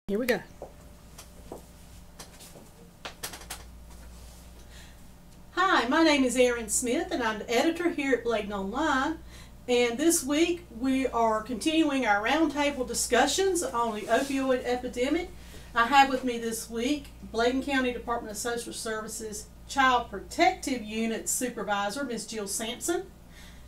Here we go. Hi, my name is Erin Smith and I'm the editor here at Bladen Online. And this week we are continuing our roundtable discussions on the opioid epidemic. I have with me this week Bladen County Department of Social Services Child Protective Unit Supervisor, Ms. Jill Sampson,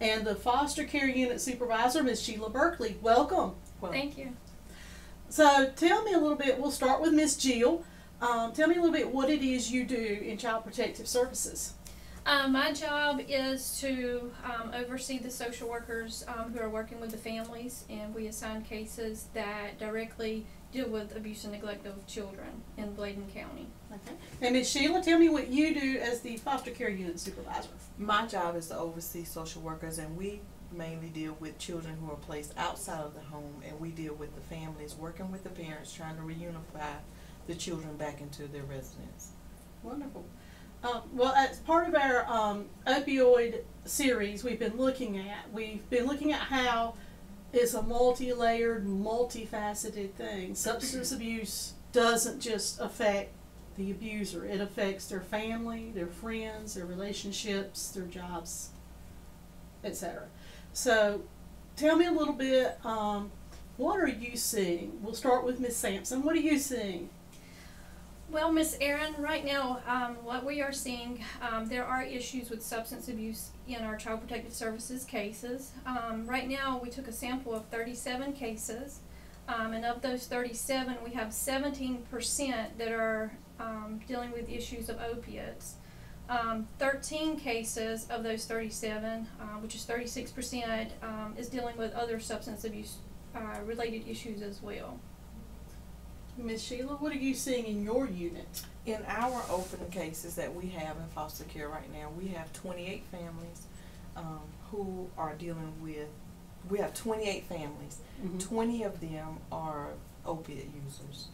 and the Foster Care Unit Supervisor, Ms. Sheila Berkeley. Welcome. Thank you. So tell me a little bit, we'll start with Ms. Jill. Tell me a little bit what it is you do in Child Protective Services. My job is to oversee the social workers who are working with the families, and we assign cases that directly deal with abuse and neglect of children in Bladen County. Okay. And Ms. Sheila, tell me what you do as the Foster Care Unit Supervisor. My job is to oversee social workers, and we mainly deal with children who are placed outside of the home, and we deal with the families, working with the parents, trying to reunify the children back into their residence. Wonderful. Well, as part of our opioid series we've been looking at how it's a multi-layered, multifaceted thing. Substance abuse doesn't just affect the abuser. It affects their family, their friends, their relationships, their jobs, etc. So tell me a little bit, what are you seeing? We'll start with Ms. Sampson. What are you seeing? Well, Miss Erin, right now what we are seeing, there are issues with substance abuse in our Child Protective Services cases. Right now we took a sample of 37 cases, and of those 37 we have 17% that are dealing with issues of opiates. 13 cases of those 37, which is 36%, is dealing with other substance abuse related issues as well. Ms. Sheila, what are you seeing in your unit? In our open cases that we have in foster care right now, we have 28 families who are dealing with, we have 28 families. 20 of them are opiate users.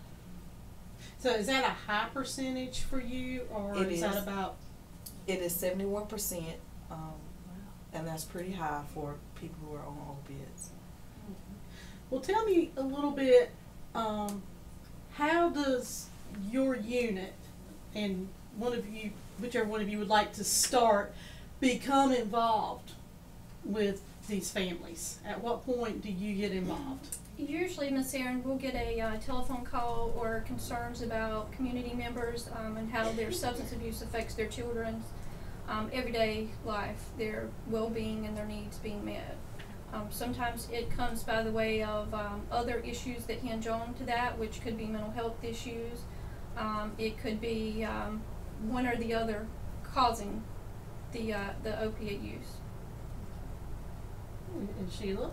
So is that a high percentage for you, or is that about? It is 71%, and that's pretty high for people who are on opiates. Well, tell me a little bit, how does your unit, and whichever one of you would like to start, become involved with these families? At what point do you get involved? Usually, Miss Erin, we'll get a telephone call or concerns about community members and how their substance abuse affects their children's everyday life, their well-being and their needs being met. Sometimes it comes by the way of other issues that hinge on to that, which could be mental health issues. It could be one or the other causing the opiate use. And Sheila?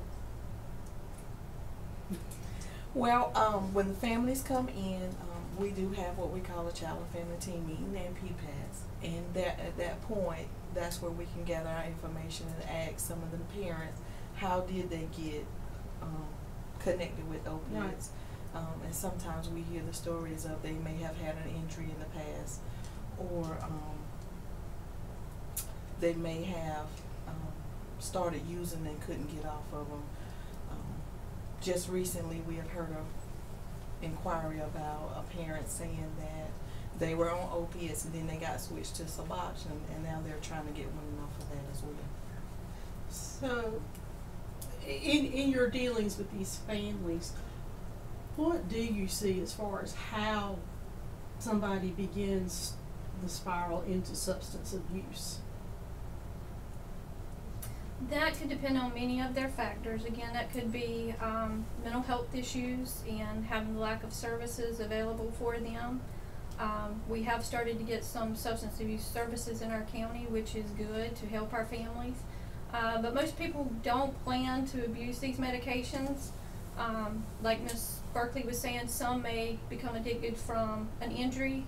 Well, when the families come in, we do have what we call a child and family team meeting and PPAS, and at that point, that's where we can gather our information and ask some of the parents, how did they get connected with opiates? Right. And sometimes we hear the stories of they may have had an injury in the past, or they may have started using and couldn't get off of them. Just recently we have heard of inquiry about a parent saying that they were on opiates and then they got switched to Suboxone, and now they're trying to get women off of that as well. So in your dealings with these families, what do you see as far as how somebody begins the spiral into substance abuse? That could depend on many of their factors. Again, that could be mental health issues and having the lack of services available for them. We have started to get some substance abuse services in our county, which is good to help our families. But most people don't plan to abuse these medications. Like Ms. Berkeley was saying, some may become addicted from an injury,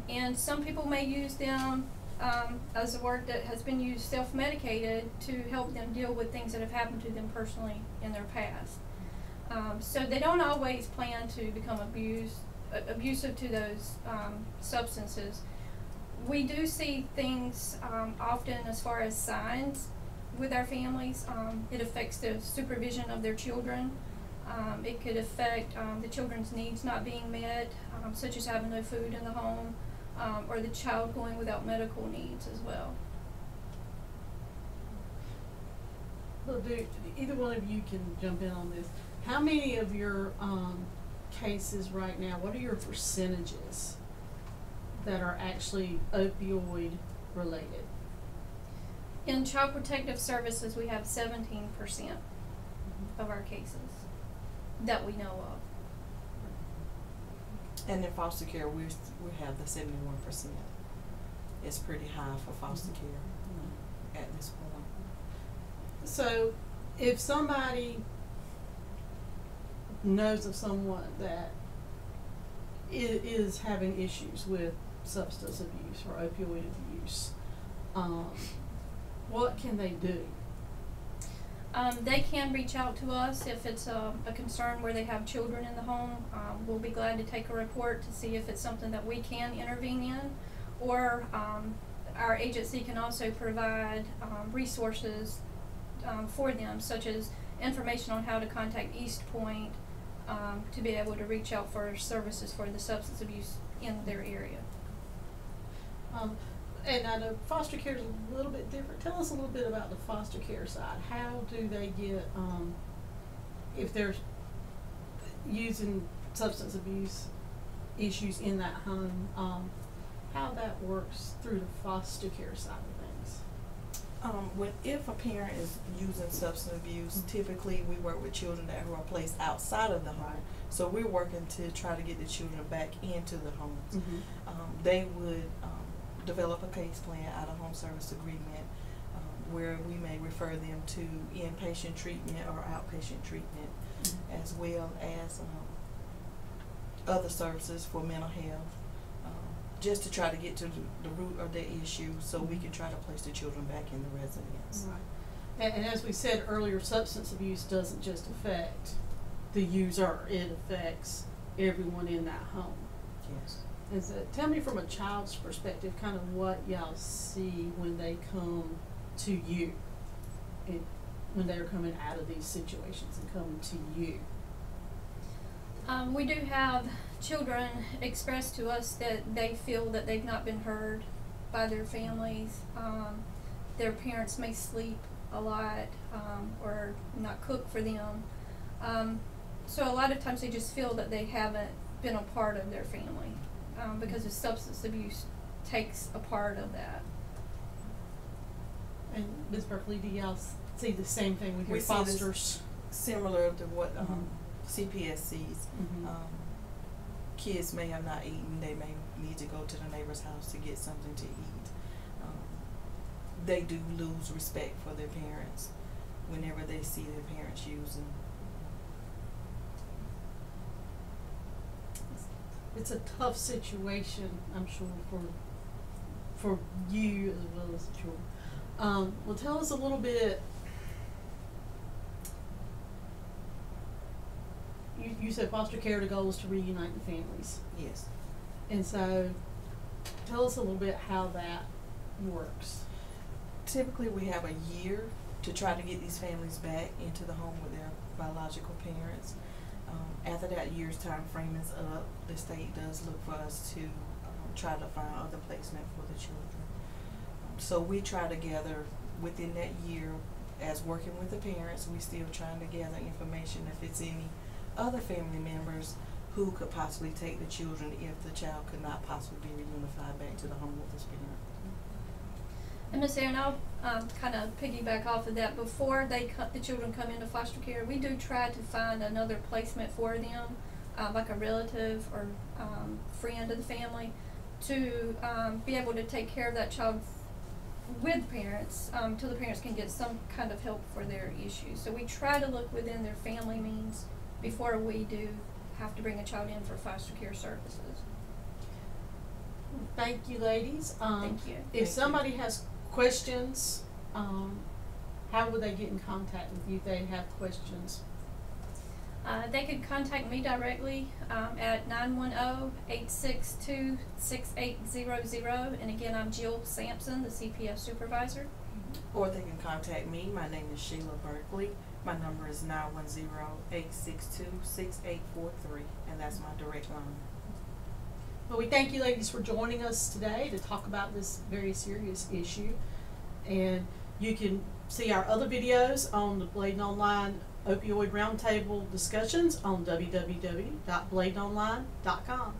and some people may use them as a word that has been used, self-medicated, to help them deal with things that have happened to them personally in their past. So they don't always plan to become abusive to those substances. We do see things often as far as signs with our families. It affects the supervision of their children. It could affect the children's needs not being met, such as having no food in the home, or the child going without medical needs as well. Well, either one of you can jump in on this. How many of your cases right now, what are your percentages that are actually opioid related? In Child Protective Services, we have 17% of our cases that we know of. And in foster care, we have the 71%. It's pretty high for foster care at this point. So, if somebody knows of someone that is having issues with substance abuse or opioid abuse, what can they do? They can reach out to us if it's a concern where they have children in the home. We'll be glad to take a report to see if it's something that we can intervene in, or our agency can also provide resources for them, such as information on how to contact East Point to be able to reach out for services for the substance abuse in their area. And I know foster care is a little bit different. Tell us a little bit about the foster care side. How do they get, if they're using substance abuse issues in that home, how that works through the foster care side of things? If a parent is using substance abuse, typically we work with children that are placed outside of the home. Right. So we're working to try to get the children back into the homes. Mm-hmm. They would develop a case plan out of home service agreement, where we may refer them to inpatient treatment or outpatient treatment, as well as other services for mental health, just to try to get to the root of the issue so we can try to place the children back in the residence. Right. And as we said earlier, substance abuse doesn't just affect the user, it affects everyone in that home. Yes. And so tell me from a child's perspective kind of what y'all see when they come to you, when they're coming out of these situations and coming to you. We do have children express to us that they feel that they've not been heard by their families. Their parents may sleep a lot or not cook for them. So a lot of times they just feel that they haven't been a part of their family because of substance abuse takes a part of that. And Ms. Berkeley, do y'all see the same thing with your We see this fosters? similar to what CPS sees. Kids may have not eaten, they may need to go to the neighbor's house to get something to eat. They do lose respect for their parents whenever they see their parents using. It's a tough situation, I'm sure, for you as well as the children. Well, tell us a little bit. You said foster care, the goal is to reunite the families. Yes. And so, tell us a little bit how that works. Typically, we have a year to try to get these families back into the home with their biological parents. After that year's time frame is up, the state does look for us to try to find other placement for the children. So we try to gather within that year, as working with the parents, we still trying to gather information if it's any other family members who could possibly take the children if the child could not possibly be reunified back to the home with his parent. And Ms. Aaron, I'll kind of piggyback off of that. Before the children come into foster care, we do try to find another placement for them, like a relative or friend of the family, to be able to take care of that child with parents till the parents can get some kind of help for their issues. So we try to look within their family means before we do have to bring a child in for foster care services. Thank you, ladies. Thank you. If somebody has questions, how would they get in contact with you if they have questions? They could contact me directly at 910-862-6800. And again, I'm Jill Sampson, the CPS supervisor. Or they can contact me. My name is Sheila Berkeley. My number is 910-862-6843, and that's my direct line. Well, we thank you ladies for joining us today to talk about this very serious issue. And you can see our other videos on the Bladen Online Opioid Roundtable discussions on www.bladenonline.com.